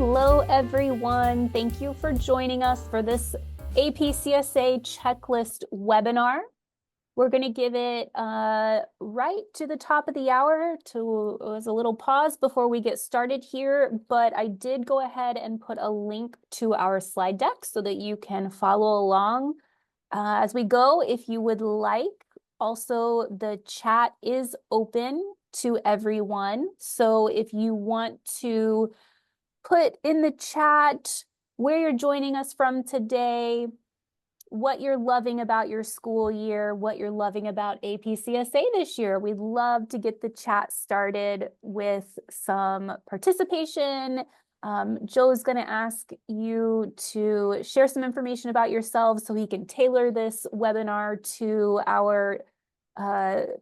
Hello, everyone. Thank you for joining us for this AP CSA checklist webinar. We're going to give it right to the top of the hour. It was a little pause before we get started here, but I did go ahead and put a link to our slide deck so that you can follow along as we go if you would like. Also, the chat is open to everyone. So if you want to put in the chat where you're joining us from today, what you're loving about your school year, what you're loving about AP CSA this year. We'd love to get the chat started with some participation. Joe's going to ask you to share some information about yourselves so he can tailor this webinar to our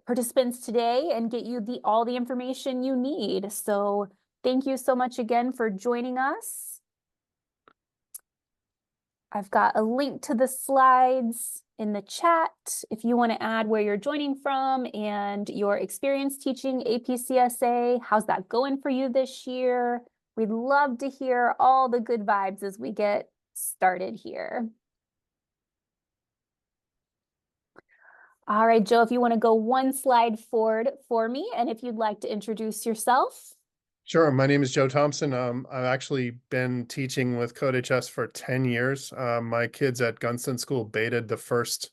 participants today and get you all the information you need. So thank you so much again for joining us. I've got a link to the slides in the chat if you want to add where you're joining from and your experience teaching AP CSA. How's that going for you this year? We'd love to hear all the good vibes as we get started here. All right, Joe, if you want to go one slide forward for me, and if you'd like to introduce yourself. Sure. My name is Joe Thompson. I've actually been teaching with CodeHS for 10 years. My kids at Gunston School betaed the first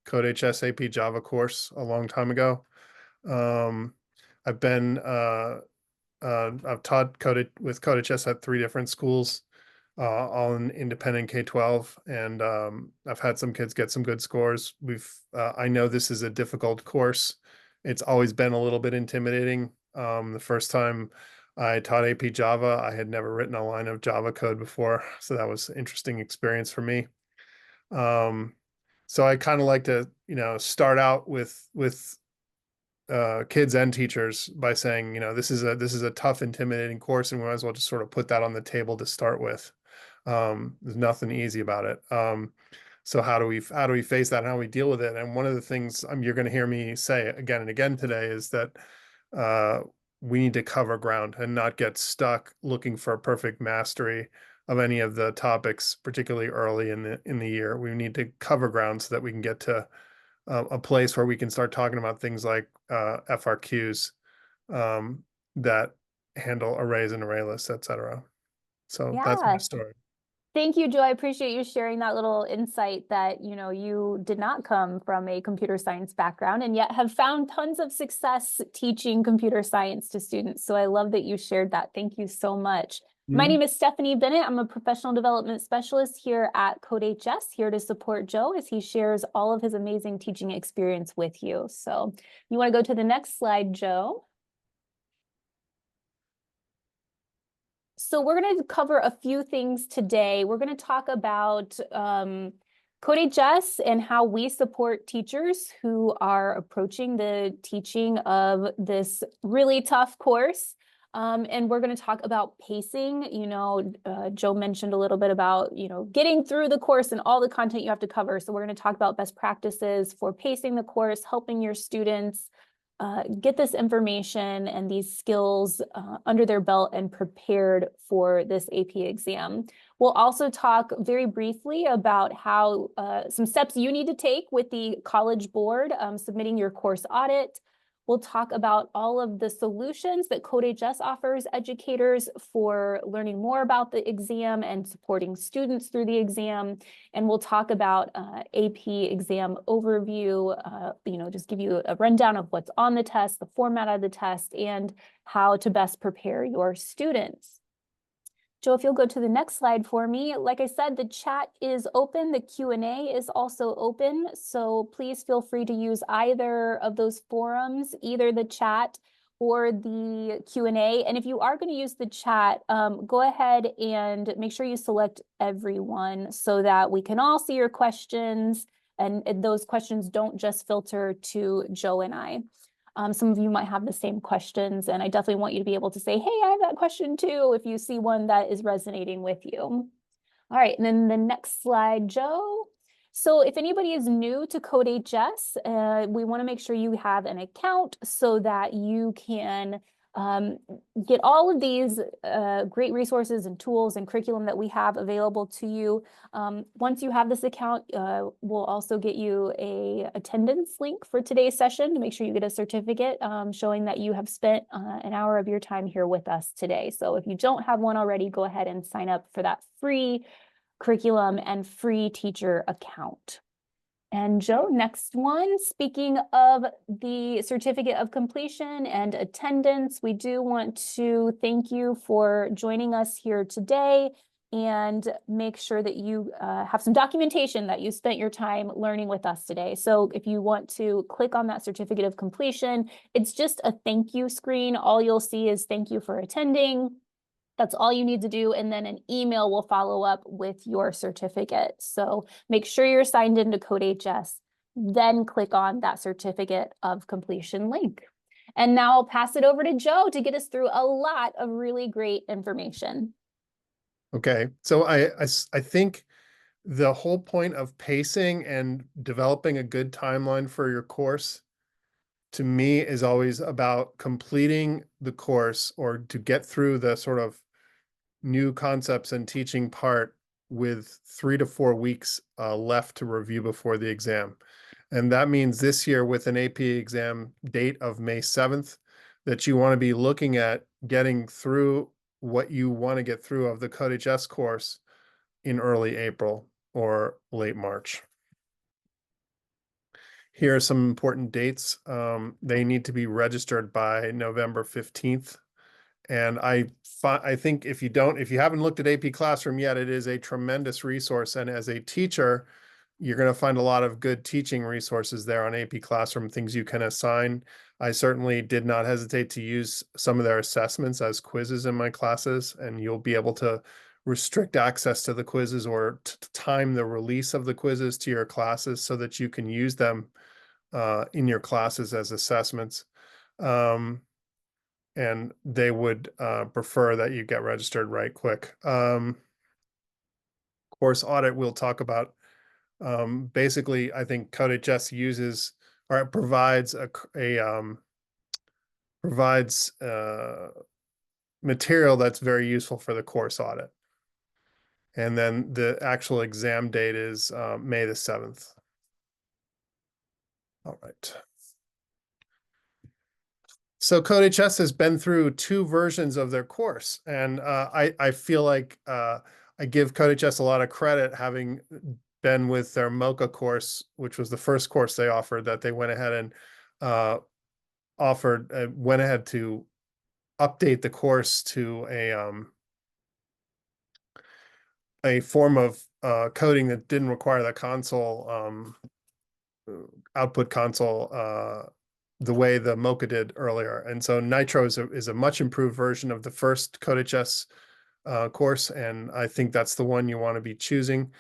CodeHS AP Java course a long time ago. I've taught with CodeHS at 3 different schools, all in independent K-12, and I've had some kids get some good scores. I know this is a difficult course. It's always been a little bit intimidating. The first time I taught AP Java, I had never written a line of Java code before, so that was an interesting experience for me. So I kind of like to, start out with kids and teachers by saying, this is a tough, intimidating course, and we might as well just sort of put that on the table to start with. There's nothing easy about it. So how do we face that and how we deal with it? And one of the things you're going to hear me say again and again today is that we need to cover ground and not get stuck looking for a perfect mastery of any of the topics, particularly early in the year. We need to cover ground so that we can get to a place where we can start talking about things like FRQs that handle arrays and array lists, etc. So that's my story. Thank you, Joe. I appreciate you sharing that little insight that, you did not come from a computer science background and yet have found tons of success teaching computer science to students. So I love that you shared that. Thank you so much. My name is Stephanie Bennett. I'm a professional development specialist here at CodeHS, here to support Joe as he shares all of his amazing teaching experience with you. So you want to go to the next slide, Joe? So we're going to cover a few things today. We're going to talk about CodeHS and how we support teachers who are approaching the teaching of this really tough course. And we're going to talk about pacing. Joe mentioned a little bit about, getting through the course and all the content you have to cover. So we're going to talk about best practices for pacing the course, helping your students get this information and these skills under their belt and prepared for this AP exam. We'll also talk very briefly about how some steps you need to take with the College Board submitting your course audit. We'll talk about all of the solutions that CodeHS offers educators for learning more about the exam and supporting students through the exam. And we'll talk about AP exam overview, just give you a rundown of what's on the test, the format of the test, and how to best prepare your students. Joe, if you'll go to the next slide for me. Like I said, the chat is open. The Q&A is also open. So please feel free to use either of those forums, either the chat or the Q&A. And if you are going to use the chat, go ahead and make sure you select everyone so that we can all see your questions and those questions don't just filter to Joe and I. Some of you might have the same questions, and I definitely want you to be able to say, hey, I have that question too, if you see one that is resonating with you. All right, and then the next slide, Joe. So if anybody is new to CodeHS, we want to make sure you have an account so that you can Um, get all of these great resources and tools and curriculum that we have available to you. Once you have this account, we'll also get you a attendance link for today's session to make sure you get a certificate showing that you have spent an hour of your time here with us today. So if you don't have one already, go ahead and sign up for that free curriculum and free teacher account. And Joe, next one, speaking of the certificate of completion and attendance, we do want to thank you for joining us here today and make sure that you have some documentation that you spent your time learning with us today. So if you want to click on that certificate of completion, it's just a thank you screen. All you'll see is thank you for attending. That's all you need to do. And then an email will follow up with your certificate. So make sure you're signed into CodeHS, then click on that certificate of completion link. And now I'll pass it over to Joe to get us through a lot of really great information. Okay, so I think the whole point of pacing and developing a good timeline for your course, to me, is always about completing the course or to get through the sort of new concepts and teaching part with 3 to 4 weeks left to review before the exam. And that means this year with an AP exam date of May 7th, that you want to be looking at getting through what you want to get through of the CodeHS course in early April or late March. Here are some important dates. They need to be registered by November 15th. And I think if you haven't looked at AP Classroom yet, it is a tremendous resource. And as a teacher, you're going to find a lot of good teaching resources there on AP Classroom, things you can assign. I certainly did not hesitate to use some of their assessments as quizzes in my classes, and you'll be able to restrict access to the quizzes or time the release of the quizzes to your classes so that you can use them in your classes as assessments. And they would prefer that you get registered right quick. Course audit, we'll talk about. Basically, I think CodeHS uses or it provides provides material that's very useful for the course audit. And then the actual exam date is May the 7th. All right. So CodeHS has been through 2 versions of their course, and I feel like I give CodeHS a lot of credit, having been with their Mocha course, which was the first course they offered, that they went ahead and went ahead to update the course to a form of coding that didn't require the console output console the way the Mocha did earlier. And so Nitro is a much improved version of the first CodeHS course, and I think that's the one you want to be choosing.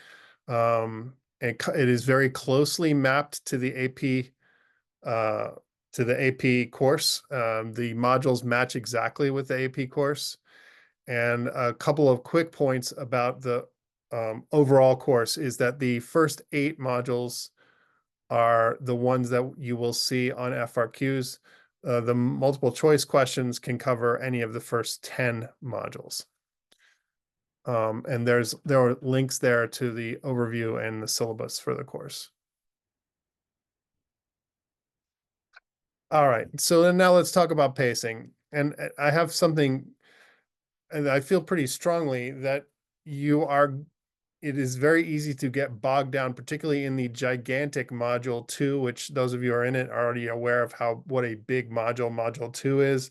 It is very closely mapped to the AP course. The modules match exactly with the AP course. And a couple of quick points about the overall course is that the first 8 modules are the ones that you will see on FRQs. The multiple choice questions can cover any of the first 10 modules. And there are links there to the overview and the syllabus for the course. All right, so then now let's talk about pacing. And I have something, and I feel pretty strongly that it is very easy to get bogged down, particularly in the gigantic module 2, which those of you who are in it are already aware of what a big module 2 is.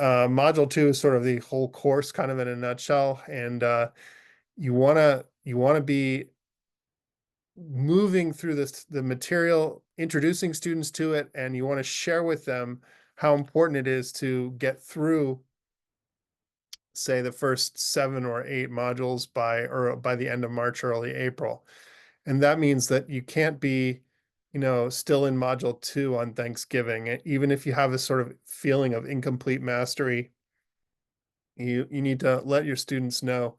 Module 2 is sort of the whole course kind of in a nutshell. And you want to be moving through the material, introducing students to it, and you want to share with them how important it is to get through, say, the first 7 or 8 modules by the end of March, early April. And that means that you can't be, still in module 2 on Thanksgiving. Even if you have this sort of feeling of incomplete mastery, you need to let your students know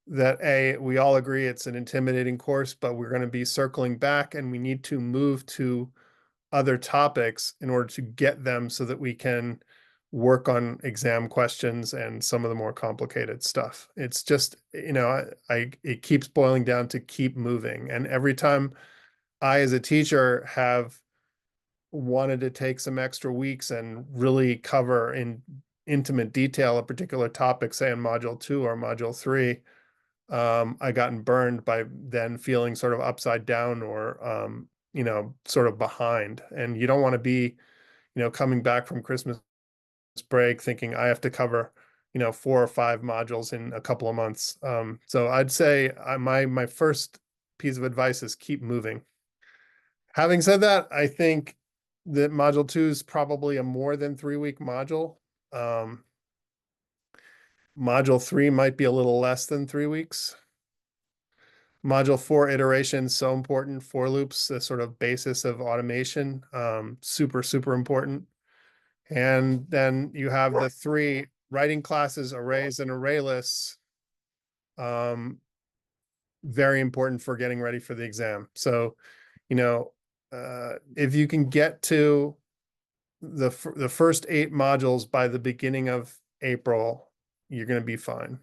that we all agree it's an intimidating course, but we're going to be circling back and we need to move to other topics in order to get them so that we can work on exam questions and some of the more complicated stuff. It's just, it keeps boiling down to keep moving. And every time I, as a teacher, have wanted to take some extra weeks and really cover in intimate detail a particular topic, say in module 2 or module 3, I gotten burned by then feeling sort of upside down or, sort of behind. And you don't want to be, coming back from Christmas break thinking I have to cover, 4 or 5 modules in a couple of months. So I'd say my first piece of advice is keep moving. Having said that, I think that module 2 is probably a more than 3-week module. Um, Module 3 might be a little less than 3 weeks. Module 4 iteration, so important. For loops, the sort of basis of automation, super, super important. And then you have the 3 writing classes, arrays, and array lists. Very important for getting ready for the exam. So, if you can get to the first 8 modules by the beginning of April, you're going to be fine.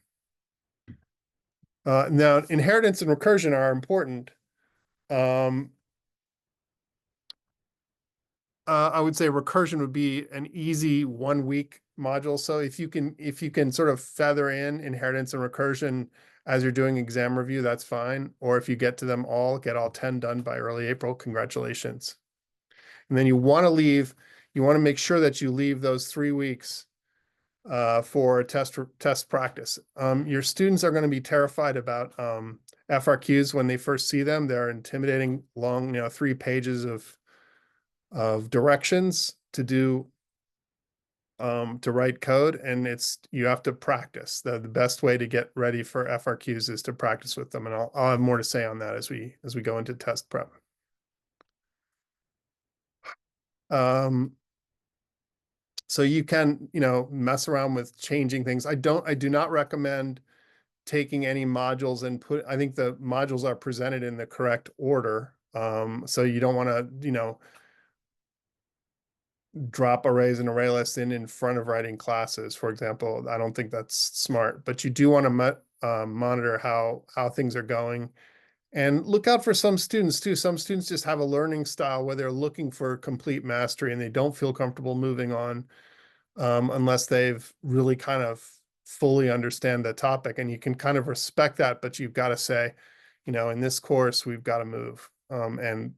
Now, inheritance and recursion are important. I would say recursion would be an easy 1-week module. So if you can sort of feather in inheritance and recursion as you're doing exam review, that's fine. Or if you get to them all, get all 10 done by early April, congratulations. And then you want to make sure that you leave those 3 weeks for test practice. Your students are going to be terrified about FRQs when they first see them. They're intimidating, long, 3 pages of directions to do to write code, and you have to practice. The best way to get ready for FRQs is to practice with them, and I'll have more to say on that as we go into test prep. So you can, mess around with changing things. I do not recommend taking any modules and I think the modules are presented in the correct order. So you don't want to, drop arrays and array lists in front of writing classes, for example. I don't think that's smart, but you do want to monitor how things are going, and look out for some students too. Some students just have a learning style where they're looking for complete mastery and they don't feel comfortable moving on unless they've really kind of fully understand the topic. And you can kind of respect that, but you've got to say, in this course, we've got to move, and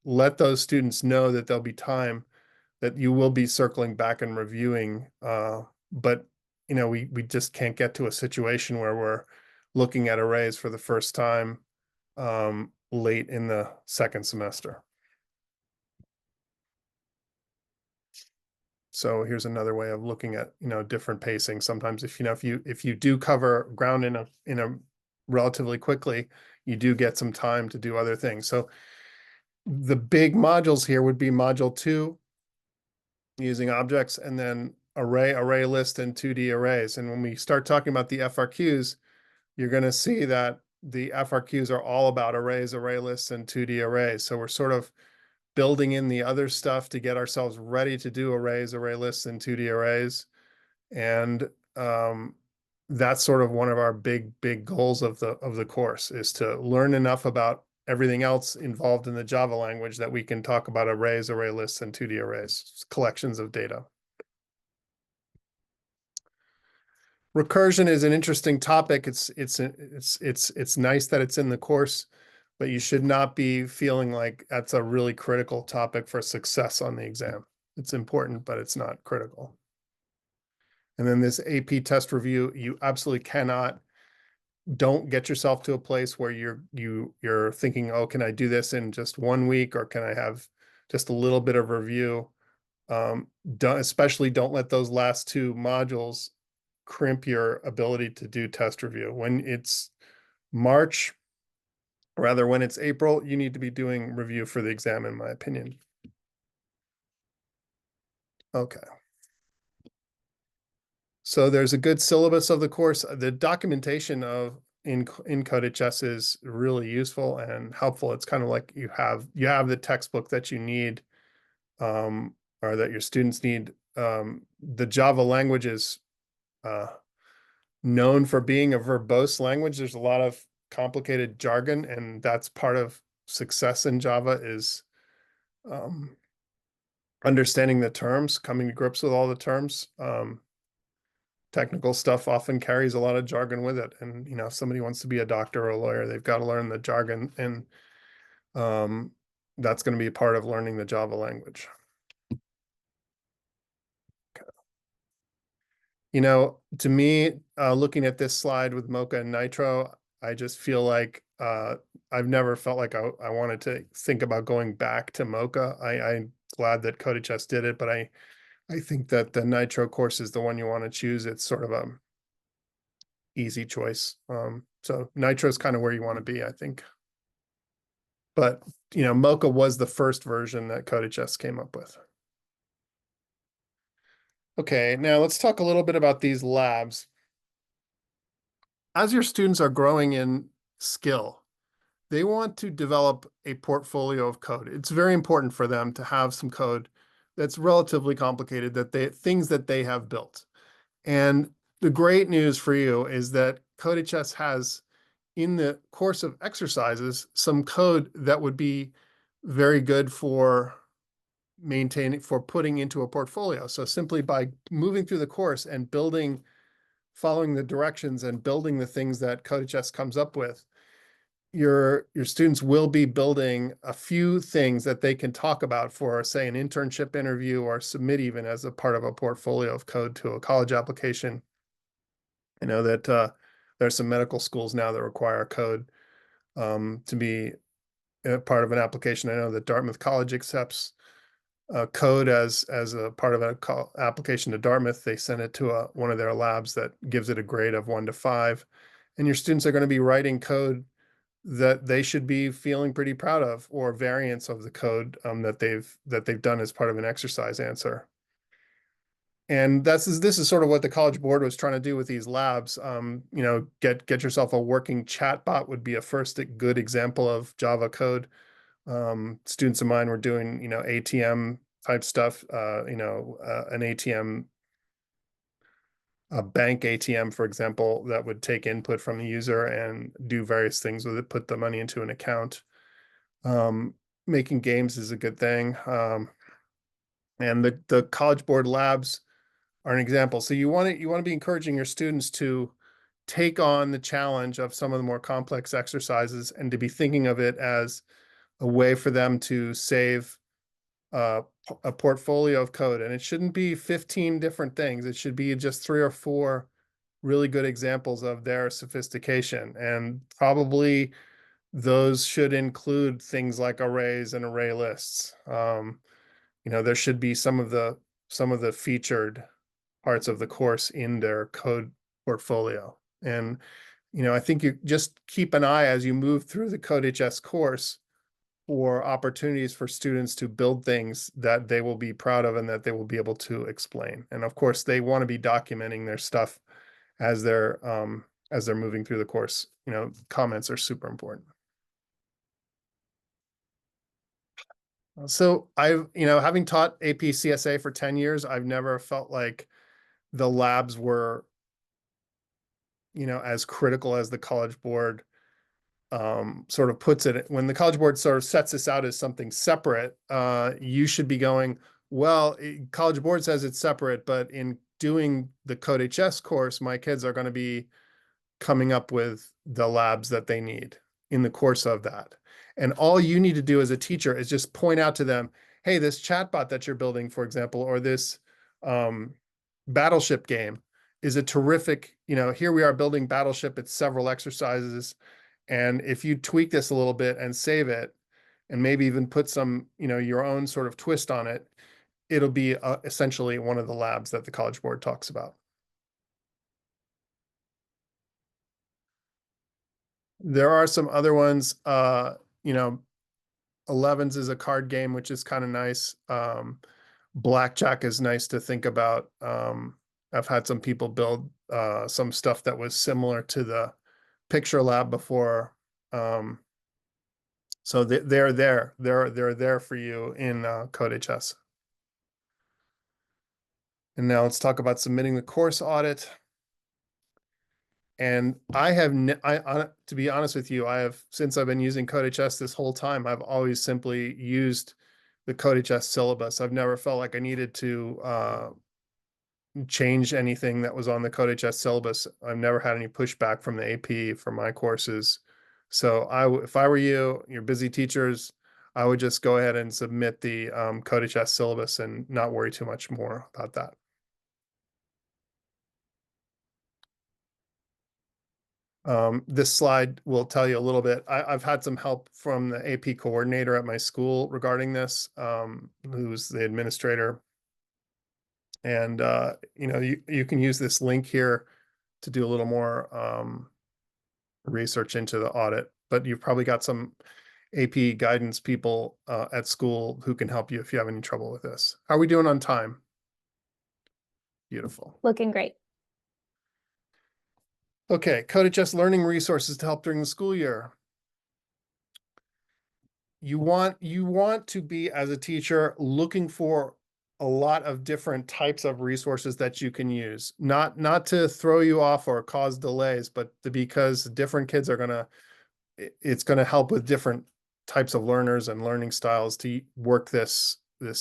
let those students know that there'll be time that you will be circling back and reviewing. But, we just can't get to a situation where we're looking at arrays for the first time late in the second semester. So here's another way of looking at, different pacing. Sometimes if you do cover ground in a relatively quickly, you do get some time to do other things. So the big modules here would be module 2, using objects, and then array list, and 2D arrays. And when we start talking about the FRQs, you're going to see that the FRQs are all about arrays, array lists, and 2D arrays. So we're sort of building in the other stuff to get ourselves ready to do arrays, array lists, and 2D arrays. And that's sort of one of our big goals of the course, is to learn enough about everything else involved in the Java language that we can talk about arrays, array lists, and 2D arrays, collections of data. Recursion is an interesting topic. It's nice that it's in the course, but you should not be feeling like that's a really critical topic for success on the exam. It's important, but it's not critical. And then this AP test review, you absolutely don't get yourself to a place where you're thinking, oh, can I do this in just 1 week, or can I have just a little bit of review? Especially don't let those last 2 modules crimp your ability to do test review. When it's March, rather when it's April, you need to be doing review for the exam, in my opinion. Okay. So there's a good syllabus of the course. The documentation in CodeHS is really useful and helpful. It's kind of like you have the textbook that you need, or that your students need the Java language is uh, known for being a verbose language. There's a lot of complicated jargon, and that's part of success in Java is um, understanding the terms, coming to grips with all the terms. Technical stuff often carries a lot of jargon with it. And, if somebody wants to be a doctor or a lawyer, they've got to learn the jargon. And that's going to be a part of learning the Java language. To me, looking at this slide with Mocha and Nitro, I just feel like I've never felt like I wanted to think about going back to Mocha. I'm glad that CodeHS did it, but I think that the Nitro course is the one you want to choose. It's sort of a easy choice. So Nitro is kind of where you want to be, I think. But, Mocha was the first version that CodeHS came up with. Okay, now let's talk a little bit about these labs. As your students are growing in skill, they want to develop a portfolio of code. It's very important for them to have some code that's relatively complicated, things that they have built. And the great news for you is that CodeHS has, in the course of exercises, some code that would be very good for putting into a portfolio. So simply by moving through the course and following the directions and building the things that CodeHS comes up with, your students will be building a few things that they can talk about for, say, an internship interview, or submit even as a part of a portfolio of code to a college application. I know that there's some medical schools now that require code to be a part of an application. I know that Dartmouth College accepts code as a part of an application to Dartmouth. They send it to one of their labs that gives it a grade of 1 to 5. And your students are going to be writing code that they should be feeling pretty proud of, or variants of the code that they've done as part of an exercise answer. And this is sort of what the College Board was trying to do with these labs. Get yourself a working chatbot would be a first good example of Java code. Students of mine were doing, ATM type stuff, an ATM, a bank ATM, for example, that would take input from the user and do various things with it, put the money into an account. Making games is a good thing. And the College Board labs are an example. So you want to be encouraging your students to take on the challenge of some of the more complex exercises, and to be thinking of it as a way for them to save a portfolio of code. And it shouldn't be 15 different things. It should be just 3 or 4 really good examples of their sophistication. And probably those should include things like arrays and array lists. There should be some of the featured parts of the course in their code portfolio. And, I think you just keep an eye as you move through the CodeHS course for opportunities for students to build things that they will be proud of and that they will be able to explain. And of course, they want to be documenting their stuff as they're moving through the course. Comments are super important. So having taught AP CSA for 10 years, I've never felt like the labs were, as critical as the College Board sort of puts it. When the College Board sort of sets this out as something separate, you should be going, well, College Board says it's separate, but in doing the CodeHS course, my kids are going to be coming up with the labs that they need in the course of that. And all you need to do as a teacher is just point out to them, hey, this chatbot that you're building, for example, or this Battleship game is a terrific, here we are building Battleship. It's several exercises. And if you tweak this a little bit and save it, and maybe even put some, your own sort of twist on it, it'll be essentially one of the labs that the College Board talks about. There are some other ones, 11s is a card game, which is kind of nice. Blackjack is nice to think about. I've had some people build some stuff that was similar to the picture lab before. So they're there. They're there for you in CodeHS. And now let's talk about submitting the course audit. And to be honest with you, since I've been using CodeHS this whole time, I've always simply used the CodeHS syllabus. I've never felt like I needed to change anything that was on the CodeHS syllabus. I've never had any pushback from the AP for my courses. So if I were you, you're busy teachers, I would just go ahead and submit the CodeHS syllabus and not worry too much more about that. This slide will tell you a little bit. I've had some help from the AP coordinator at my school regarding this, who's the administrator. And you can use this link here to do a little more research into the audit, but you've probably got some AP guidance people at school who can help you if you have any trouble with this. How are we doing on time? Beautiful. Looking great. Okay, CodeHS learning resources to help during the school year. You want to be, as a teacher, looking for a lot of different types of resources that you can use, not to throw you off or cause delays, but because different kids are gonna, it's gonna help with different types of learners and learning styles to work this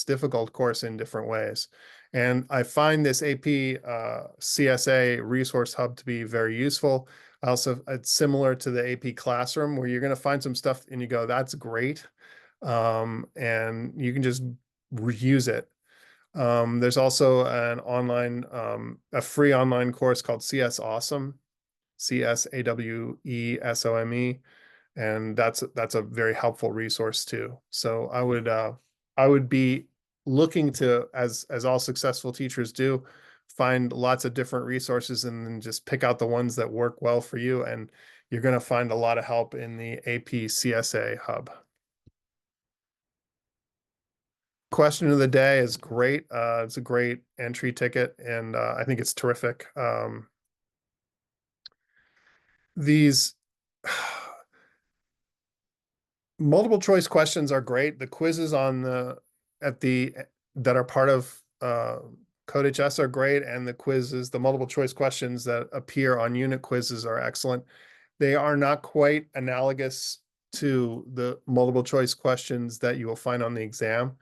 difficult course in different ways. And I find this AP CSA resource hub to be very useful. Also, it's similar to the AP classroom, where you're going to find some stuff and you go, that's great. And you can just reuse it. There's also a free online course called CS Awesome, CSAWESOME, and that's a very helpful resource too. So I would be looking to, as all successful teachers do, find lots of different resources and then just pick out the ones that work well for you, and you're going to find a lot of help in the AP CSA hub. Question of the day is great. It's a great entry ticket, and I think it's terrific. These multiple choice questions are great. The quizzes that are part of CodeHS are great, and the multiple choice questions that appear on unit quizzes are excellent. They are not quite analogous to the multiple choice questions that you will find on the exam.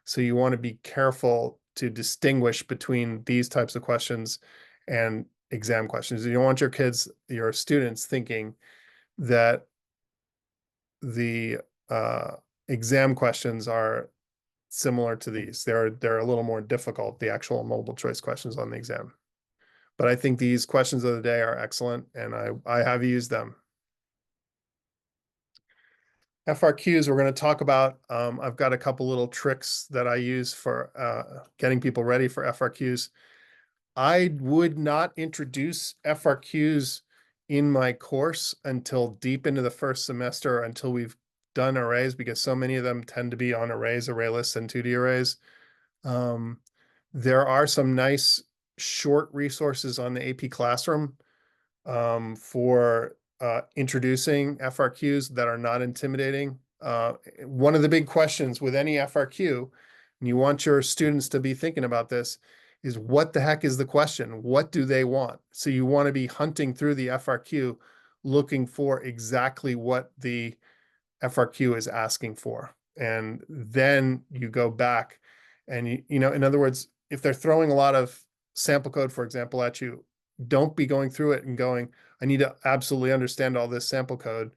So you want to be careful to distinguish between these types of questions and exam questions. You don't want your students thinking that the exam questions are similar to these. They're a little more difficult, the actual multiple choice questions on the exam. But I think these questions of the day are excellent, and I have used them. FRQs, we're going to talk about. I've got a couple little tricks that I use for getting people ready for FRQs. I would not introduce FRQs in my course until deep into the first semester, until we've done arrays, because so many of them tend to be on arrays, array lists, and 2D arrays. There are some nice short resources on the AP Classroom for introducing FRQs that are not intimidating. One of the big questions with any FRQ, and you want your students to be thinking about this, is what the heck is the question? What do they want? So you want to be hunting through the FRQ, looking for exactly what the FRQ is asking for. And then you go back and, in other words, if they're throwing a lot of sample code, for example, at you, don't be going through it and going, I need to absolutely understand all this sample code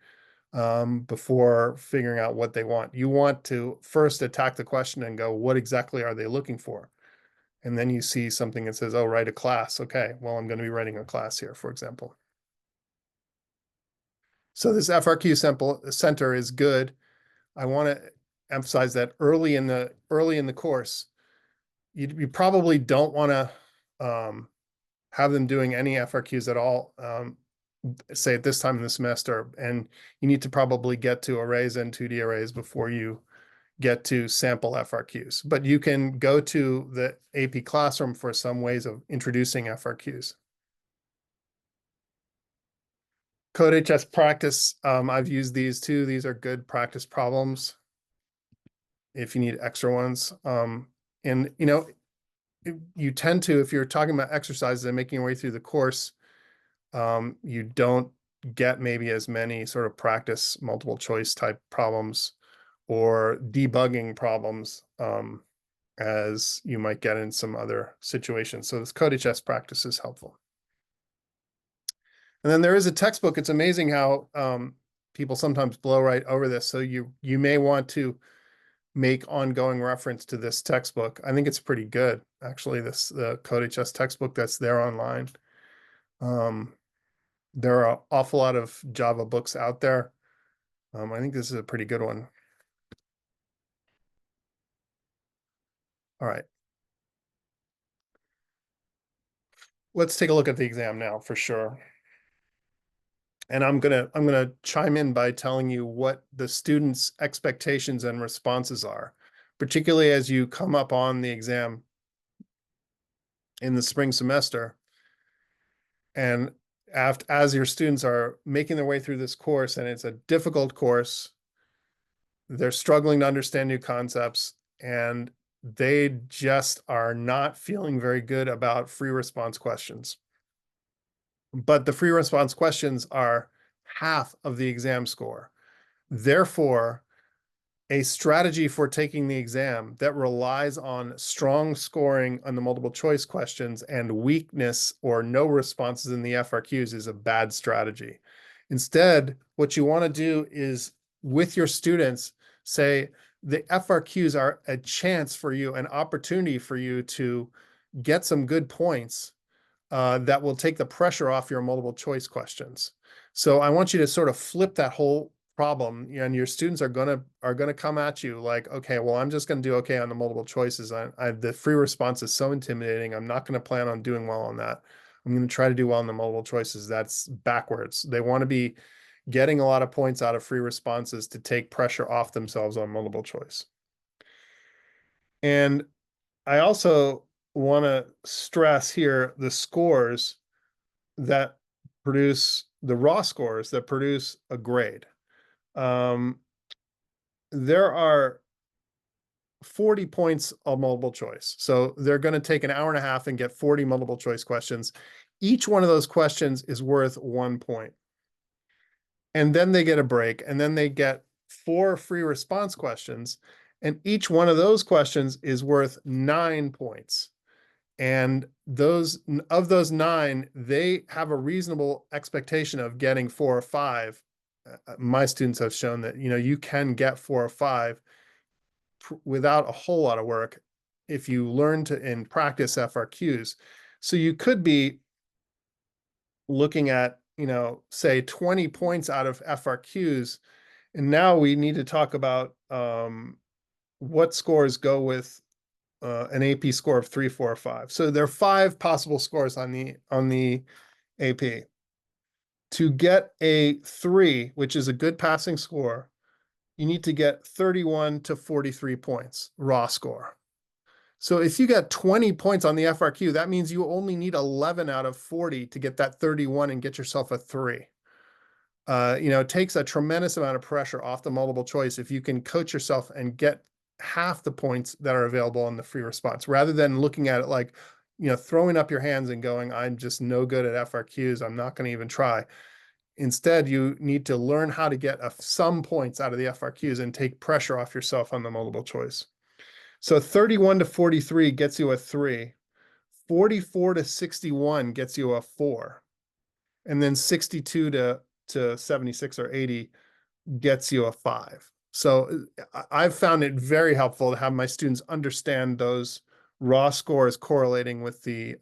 before figuring out what they want. You want to first attack the question and go, what exactly are they looking for? And then you see something that says, oh, write a class. Okay, well, I'm going to be writing a class here, for example. So this FRQ center is good. I want to emphasize that early in the course, you probably don't want to have them doing any FRQs at all, say at this time in the semester, and you need to probably get to arrays and 2D arrays before you get to sample FRQs. But you can go to the AP Classroom for some ways of introducing FRQs. CodeHS practice, I've used these too. These are good practice problems if you need extra ones. And you tend to, if you're talking about exercises and making your way through the course, you don't get maybe as many sort of practice multiple choice type problems or debugging problems as you might get in some other situations. So this CodeHS practice is helpful. And then there is a textbook. It's amazing how people sometimes blow right over this. So you may want to make ongoing reference to this textbook. I think it's pretty good, actually, the CodeHS textbook that's there online. There are an awful lot of Java books out there. I think this is a pretty good one. All right. Let's take a look at the exam now for sure. And I'm gonna chime in by telling you what the students' expectations and responses are, particularly as you come up on the exam in the spring semester. And as your students are making their way through this course, and it's a difficult course, they're struggling to understand new concepts, and they just are not feeling very good about free response questions. But the free response questions are half of the exam score. Therefore, a strategy for taking the exam that relies on strong scoring on the multiple choice questions and weakness or no responses in the FRQs is a bad strategy. Instead, what you want to do is with your students say the FRQs are a chance for you, an opportunity for you to get some good points that will take the pressure off your multiple choice questions. So I want you to sort of flip that whole problem, and your students are gonna come at you like, okay, well, I'm just gonna do okay on the multiple choices. The free response is so intimidating. I'm not gonna plan on doing well on that. I'm gonna try to do well on the multiple choices. That's backwards. They want to be getting a lot of points out of free responses to take pressure off themselves on multiple choice. And I also want to stress here the scores that produce the raw scores that produce a grade. There are 40 points of multiple choice. So they're going to take an hour and a half and get 40 multiple choice questions. Each one of those questions is worth 1 point. And then they get a break, and then they get 4 free response questions. And each one of those questions is worth 9 points. And of those 9, they have a reasonable expectation of getting 4 or 5. My students have shown that, you can get 4 or 5 without a whole lot of work if you learn to and practice FRQs. So you could be looking at, say 20 points out of FRQs. And now we need to talk about what scores go with an AP score of 3, 4, or 5. So there are 5 possible scores on the AP. To get a 3, which is a good passing score, you need to get 31 to 43 points raw score. So if you get 20 points on the FRQ, that means you only need 11 out of 40 to get that 31 and get yourself a 3. It takes a tremendous amount of pressure off the multiple choice if you can coach yourself and get half the points that are available in the free response, rather than looking at it like, throwing up your hands and going, I'm just no good at FRQs. I'm not going to even try. Instead, you need to learn how to get some points out of the FRQs and take pressure off yourself on the multiple choice. So 31 to 43 gets you a 3. 44 to 61 gets you a 4. And then 62 to 76 or 80 gets you a 5. So I've found it very helpful to have my students understand those raw scores correlating with the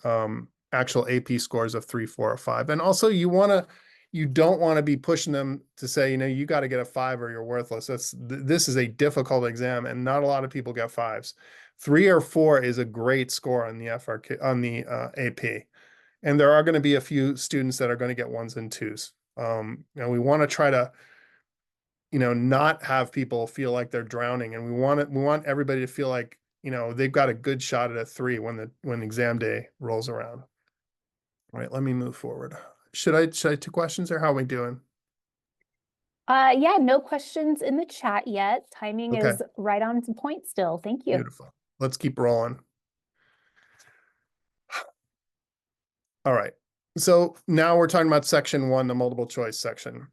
actual AP scores of 3, 4, or 5. And also you don't want to be pushing them to say, you got to get a 5 or you're worthless. This is a difficult exam, and not a lot of people get 5s. 3 or 4 is a great score on the AP. And there are going to be a few students that are going to get 1s and 2s. We want to try to, not have people feel like they're drowning, and we want everybody to feel like, they've got a good shot at a 3 when exam day rolls around. All right, let me move forward. Should I 2 questions, or how are we doing? Yeah, no questions in the chat yet. Timing Okay, is right on point still. Thank you. beautiful. Let's keep rolling. All right. So now we're talking about section one, the multiple choice section.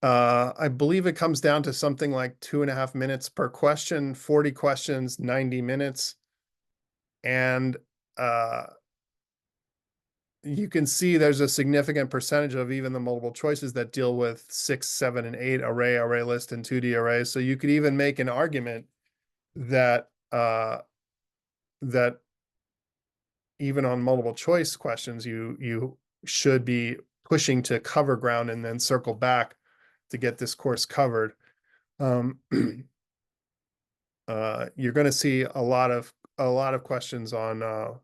I believe it comes down to something like 2.5 minutes per question, 40 questions, 90 minutes. And you can see there's a significant percentage of even the multiple choices that deal with 6, 7, and 8 array list, and 2D arrays. So you could even make an argument that that even on multiple choice questions, you should be pushing to cover ground and then circle back to get this course covered. Um, you're going to see a lot of questions on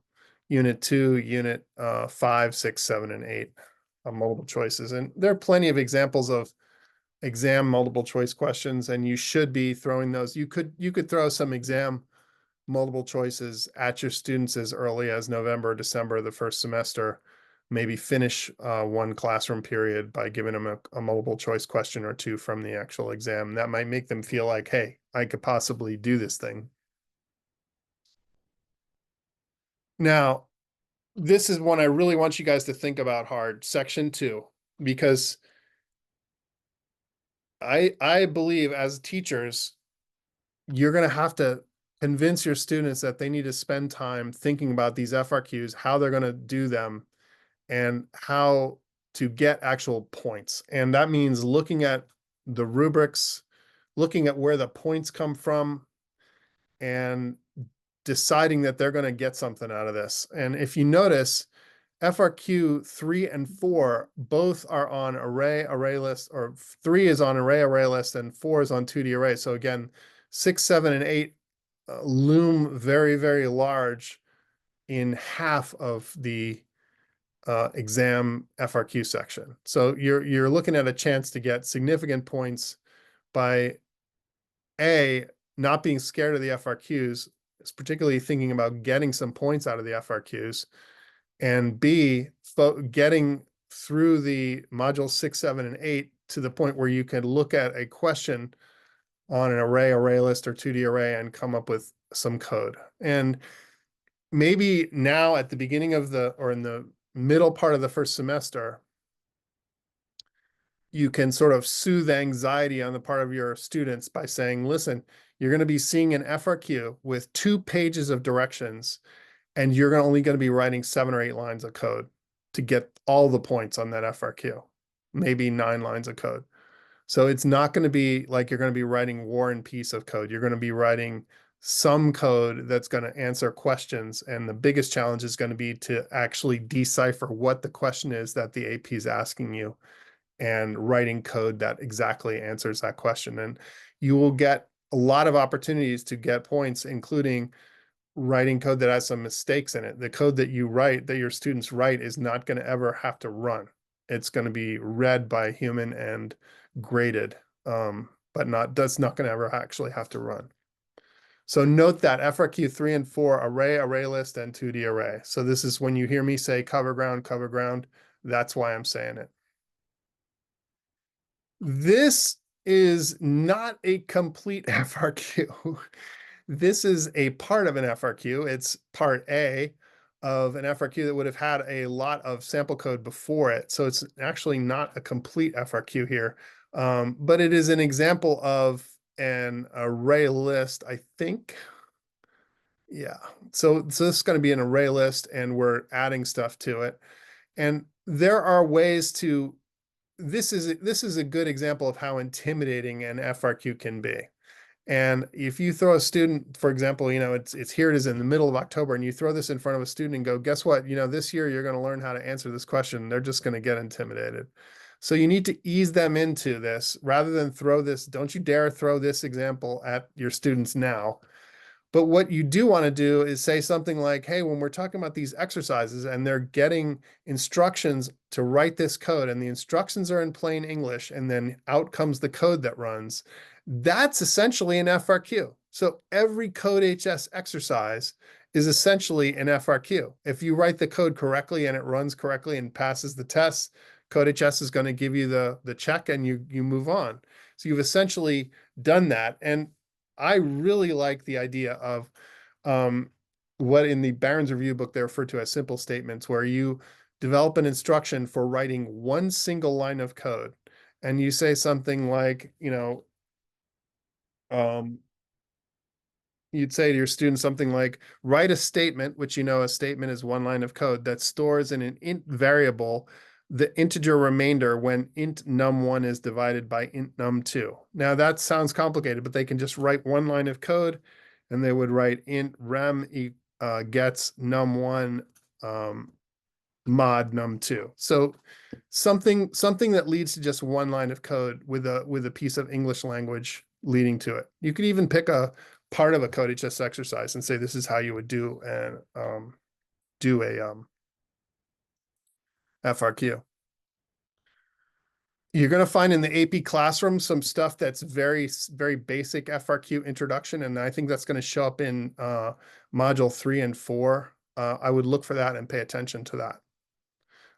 unit 2, unit 5, 6, 7, and 8 multiple choices, and there are plenty of examples of exam multiple choice questions, and you should be throwing those. You could throw some exam multiple choices at your students as early as November, December, the first semester. Maybe finish one classroom period by giving them a multiple choice question or two from the actual exam. That might make them feel like, hey, I could possibly do this thing. Now, this is one I really want you guys to think about hard, section 2, because I believe as teachers, you're going to have to convince your students that they need to spend time thinking about these FRQs, how they're going to do them, and how to get actual points. And that means looking at the rubrics, looking at where the points come from, and deciding that they're going to get something out of this. And if you notice, FRQ 3 and 4 both are on array list, or 3 is on array list and 4 is on 2D array. So again, 6, 7, and 8 loom very, very large in half of the exam FRQ section. So you're looking at a chance to get significant points by A, not being scared of the FRQs, particularly thinking about getting some points out of the FRQs, and B, getting through the module 6, 7, and 8 to the point where you can look at a question on an array list, or 2D array, and come up with some code. And maybe now at the beginning of or in the middle part of the first semester, you can sort of soothe anxiety on the part of your students by saying, listen, you're going to be seeing an FRQ with 2 pages of directions, and you're only going to be writing 7 or 8 lines of code to get all the points on that FRQ, maybe 9 lines of code. So it's not going to be like you're going to be writing War and Peace of code. You're going to be writing some code that's going to answer questions. And the biggest challenge is going to be to actually decipher what the question is that the AP is asking you, and writing code that exactly answers that question. And you will get a lot of opportunities to get points, including writing code that has some mistakes in it. The code that you write, that your students write, is not going to ever have to run. It's going to be read by a human and graded, but that's not going to ever actually have to run. So note that FRQ 3 and 4, array list, and 2D array. So this is when you hear me say cover ground, that's why I'm saying it. This is not a complete FRQ. This is a part of an FRQ. It's part A of an FRQ that would have had a lot of sample code before it. So it's actually not a complete FRQ here, but it is an example of an array list, I think. Yeah. So this is going to be an array list, and we're adding stuff to it. And there are ways to, this is a good example of how intimidating an FRQ can be. And if you throw a student, for example, it's here it is in the middle of October, and you throw this in front of a student and go, guess what? This year you're going to learn how to answer this question. They're just going to get intimidated. So you need to ease them into this rather than throw this. Don't you dare throw this example at your students now. But what you do want to do is say something like, hey, when we're talking about these exercises and they're getting instructions to write this code, and the instructions are in plain English, and then out comes the code that runs, that's essentially an FRQ. So every CodeHS exercise is essentially an FRQ. If you write the code correctly and it runs correctly and passes the test, CodeHS is going to give you the check, and you move on. So you've essentially done that. And I really like the idea of what in the Barron's Review book they refer to as simple statements, where you develop an instruction for writing one single line of code. And you say something like, um, you'd say to your students something like, write a statement, which a statement is one line of code that stores in an int variable the integer remainder when int num1 is divided by int num2. Now that sounds complicated, but they can just write one line of code, and they would write int rem gets num1 mod num2. So something that leads to just one line of code with a piece of English language leading to it. You could even pick a part of a CodeHS exercise and say this is how you would do a FRQ. You're going to find in the AP classroom some stuff that's very, very basic FRQ introduction, and I think that's going to show up in module 3 and 4. I would look for that and pay attention to that.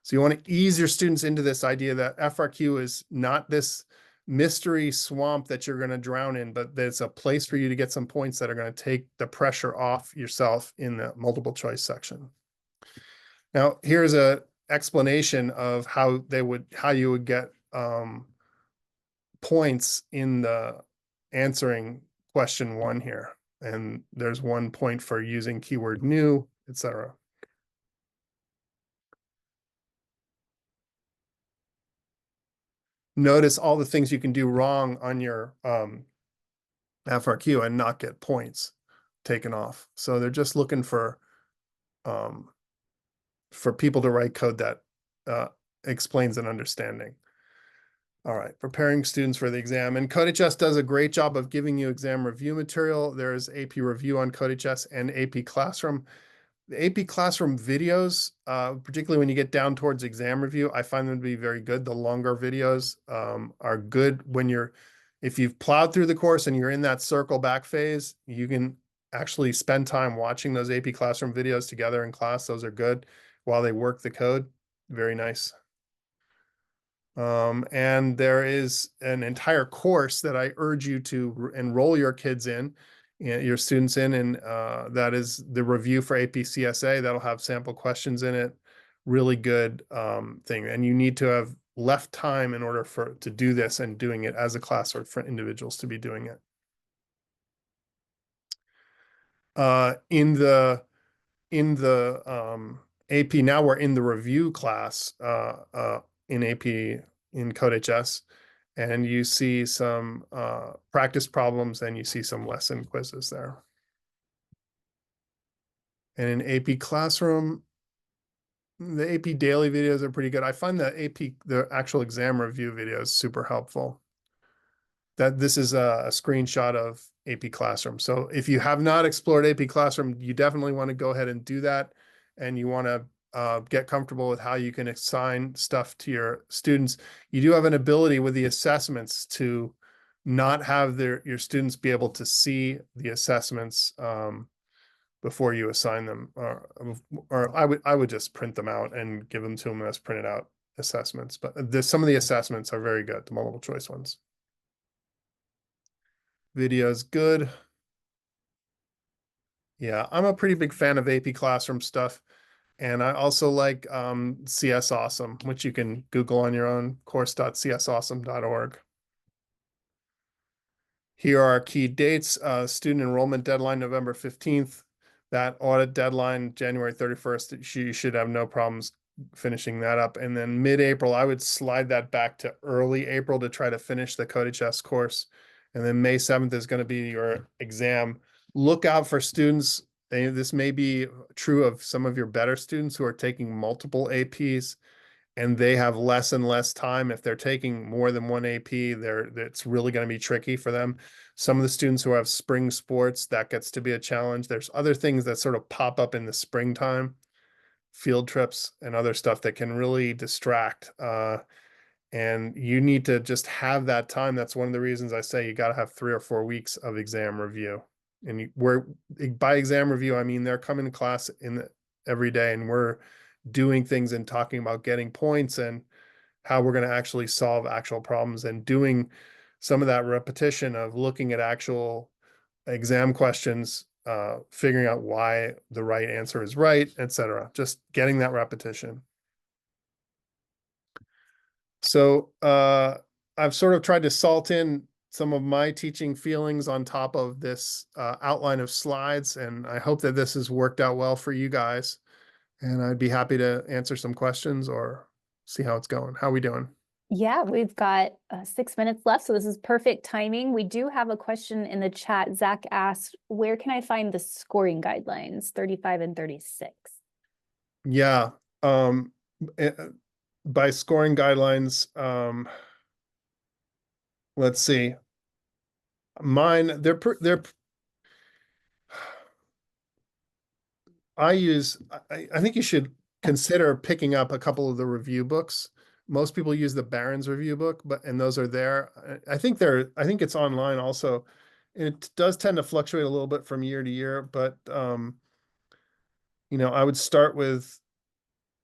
So you want to ease your students into this idea that FRQ is not this mystery swamp that you're going to drown in, but there's a place for you to get some points that are going to take the pressure off yourself in the multiple choice section. Now, here's a explanation of how you would get points in the answering question 1 here. And there's 1 point for using keyword new, etc. Notice all the things you can do wrong on your FRQ and not get points taken off. So they're just looking for people to write code that explains an understanding. All right, preparing students for the exam. And CodeHS does a great job of giving you exam review material. There's AP Review on CodeHS and AP Classroom. The AP Classroom videos, particularly when you get down towards exam review, I find them to be very good. The longer videos are good if you've plowed through the course and you're in that circle back phase, you can actually spend time watching those AP Classroom videos together in class. Those are good while they work the code. Very nice. And there is an entire course that I urge you to enroll your kids in, your students in, and that is the review for AP CSA. That'll have sample questions in it. Really good thing. And you need to have left time in order to do this, and doing it as a class or for individuals to be doing it. In the AP, now we're in the review class in AP in CodeHS, and you see some practice problems, and you see some lesson quizzes there. And in AP Classroom, the AP daily videos are pretty good. I find the actual exam review videos super helpful. This is a screenshot of AP Classroom. So if you have not explored AP Classroom, you definitely want to go ahead and do that. And you want to get comfortable with how you can assign stuff to your students. You do have an ability with the assessments to not have your students be able to see the assessments before you assign them, or I would just print them out and give them to them as printed out assessments. But some of the assessments are very good, the multiple choice ones. Video's good. Yeah, I'm a pretty big fan of AP Classroom stuff. And I also like CS Awesome, which you can Google on your own, course.csawesome.org. Here are key dates. Student enrollment deadline, November 15th. That audit deadline, January 31st. You should have no problems finishing that up. And then mid-April, I would slide that back to early April to try to finish the CodeHS course. And then May 7th is going to be your exam. Look out for students. This may be true of some of your better students who are taking multiple APs, and they have less and less time. If they're taking more than one AP, it's really going to be tricky for them. Some of the students who have spring sports, that gets to be a challenge. There's other things that sort of pop up in the springtime, field trips and other stuff that can really distract. And you need to just have that time. That's one of the reasons I say you got to have 3 or 4 weeks of exam review. And by exam review, I mean they're coming to class every day, and we're doing things and talking about getting points and how we're going to actually solve actual problems, and doing some of that repetition of looking at actual exam questions figuring out why the right answer is right, etc. Just getting that repetition. So I've sort of tried to salt in some of my teaching feelings on top of this outline of slides, and I hope that this has worked out well for you guys. And I'd be happy to answer some questions or see how it's going. How we doing? Yeah, we've got 6 minutes left, so this is perfect timing. We do have a question in the chat. Zach asked, where can I find the scoring guidelines, 35 and 36? Yeah. Um, eh, by scoring guidelines, let's see. Mine, they're I think you should consider picking up a couple of the review books. Most people use the Barron's review book, and those are there. I think it's online also. It does tend to fluctuate a little bit from year to year, but I would start with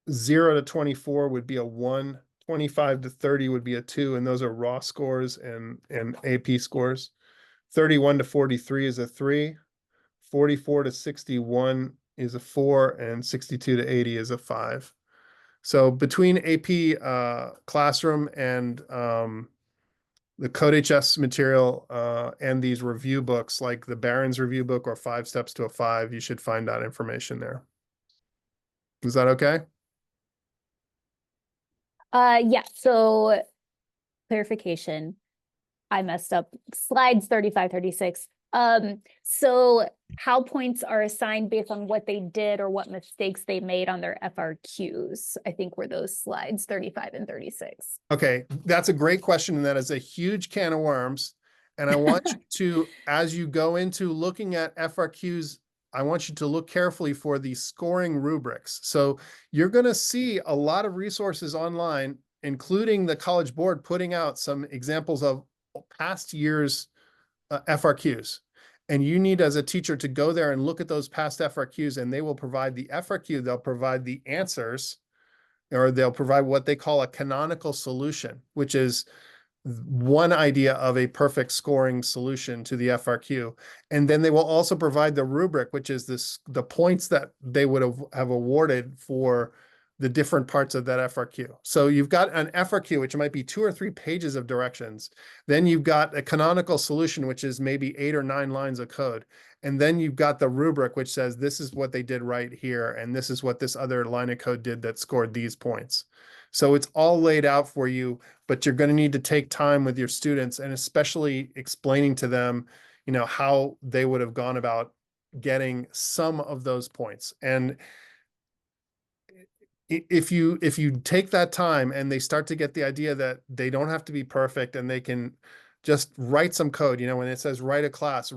0 to 24 would be a 1, 25 to 30 would be a 2, and those are raw scores and AP scores. 31 to 43 is a 3, 44 to 61 is a 4, and 62 to 80 is a 5. So between AP Classroom and the CodeHS material and these review books, like the Barron's review book or 5 Steps to a 5, you should find that information there. Is that okay? Yeah, so clarification. I messed up slides 35, 36. So how points are assigned based on what they did or what mistakes they made on their FRQs, I think were those slides 35 and 36. Okay, that's a great question, and that is a huge can of worms. And I want you to, as you go into looking at FRQs, I want you to look carefully for the scoring rubrics. So you're going to see a lot of resources online, including the College Board putting out some examples of past years' FRQs. And you need, as a teacher, to go there and look at those past FRQs, and they will provide the FRQ, they'll provide the answers, or they'll provide what they call a canonical solution, which is one idea of a perfect scoring solution to the FRQ. And then they will also provide the rubric, which is the points that they would have awarded for the different parts of that FRQ. So you've got an FRQ, which might be 2 or 3 pages of directions. Then you've got a canonical solution, which is maybe 8 or 9 lines of code. And then you've got the rubric, which says this is what they did right here, and this is what this other line of code did that scored these points. So it's all laid out for you, but you're going to need to take time with your students, and especially explaining to them, how they would have gone about getting some of those points. And if you take that time and they start to get the idea that they don't have to be perfect and they can just write some code, when it says write a class,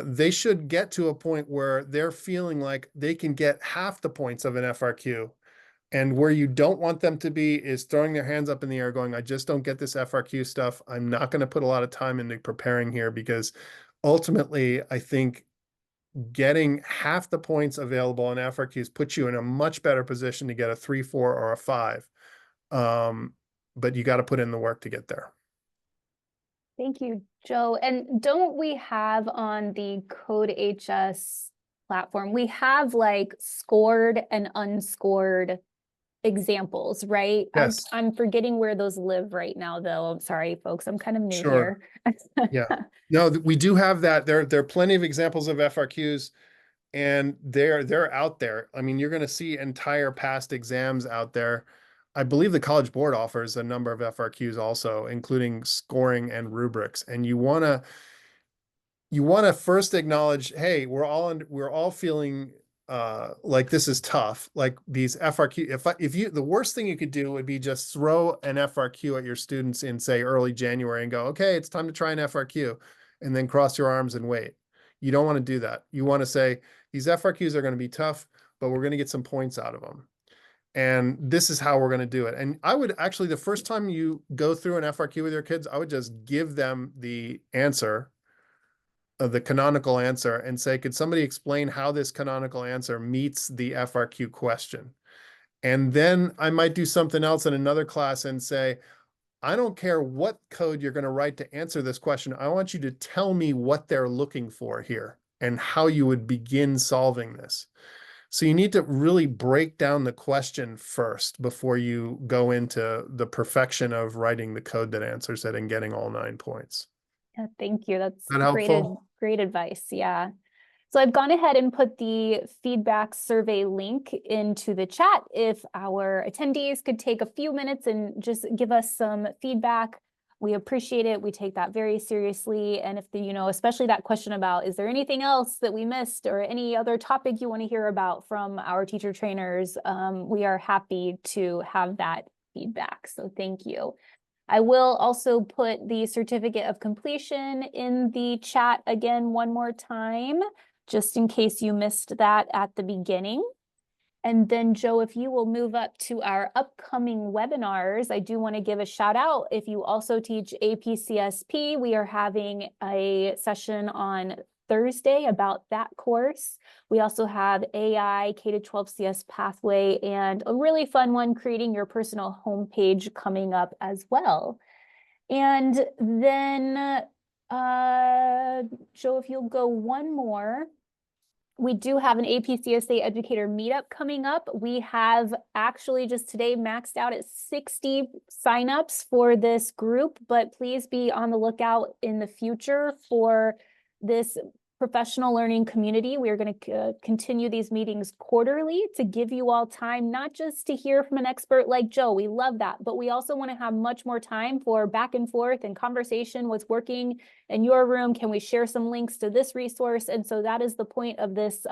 they should get to a point where they're feeling like they can get half the points of an FRQ. And where you don't want them to be is throwing their hands up in the air going, I just don't get this FRQ stuff. I'm not going to put a lot of time into preparing here, because ultimately I think getting half the points available on FRQs puts you in a much better position to get a 3, 4, or a 5. But you got to put in the work to get there. Thank you, Joe. And don't we have on the CodeHS platform, we have like scored and unscored examples, right? Yes. I'm forgetting where those live right now, though. I'm sorry, folks. I'm kind of new Sure. here. Yeah. No, we do have that. There are plenty of examples of FRQs, and they're out there. I mean, you're going to see entire past exams out there. I believe the College Board offers a number of FRQs also, including scoring and rubrics. And you want to first acknowledge, hey, we're all feeling like this is tough. Like these FRQ, the worst thing you could do would be just throw an FRQ at your students in, say, early January and go, okay, it's time to try an FRQ, and then cross your arms and wait. You don't want to do that. You want to say, these FRQs are going to be tough, but we're going to get some points out of them. And this is how we're going to do it. And I would actually, the first time you go through an FRQ with your kids, I would just give them the answer, the canonical answer, and say, could somebody explain how this canonical answer meets the FRQ question? And then I might do something else in another class and say, I don't care what code you're going to write to answer this question. I want you to tell me what they're looking for here and how you would begin solving this. So you need to really break down the question first before you go into the perfection of writing the code that answers it and getting all 9 points. Yeah, thank you. That's That helpful? great advice. Yeah. So I've gone ahead and put the feedback survey link into the chat. If our attendees could take a few minutes and just give us some feedback, we appreciate it. We take that very seriously. And if especially that question about, is there anything else that we missed or any other topic you want to hear about from our teacher trainers, we are happy to have that feedback. So thank you. I will also put the certificate of completion in the chat again one more time, just in case you missed that at the beginning. And then, Joe, if you will move up to our upcoming webinars, I do want to give a shout out. If you also teach AP CSP, we are having a session on Thursday about that course. We also have AI, K-12 CS pathway, and a really fun one, creating your personal homepage, coming up as well. And then, Joe, if you'll go one more. We do have an AP CSA educator meetup coming up. We have actually just today maxed out at 60 signups for this group, but please be on the lookout in the future for this professional learning community. We are going to continue these meetings quarterly to give you all time, not just to hear from an expert like Joe. We love that, but we also want to have much more time for back and forth and conversation. What's working in your room? Can we share some links to this resource? And so that is the point of this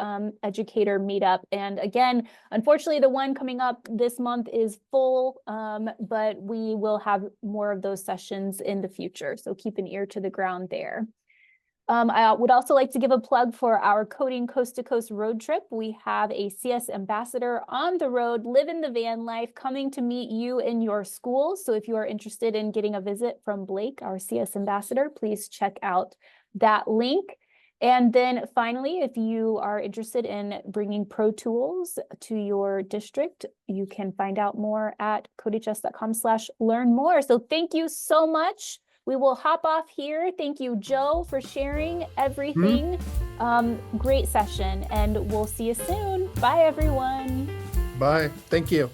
educator meetup. And again, unfortunately, the one coming up this month is full, but we will have more of those sessions in the future. So keep an ear to the ground there. I would also like to give a plug for our Coding Coast to Coast road trip. We have a CS ambassador on the road, living the van life, coming to meet you in your schools. So if you are interested in getting a visit from Blake, our CS ambassador, please check out that link. And then finally, if you are interested in bringing Pro Tools to your district, you can find out more at codehs.com/learn more. So thank you so much. We will hop off here. Thank you, Joe, for sharing everything. Great session, and we'll see you soon. Bye, everyone. Bye. Thank you.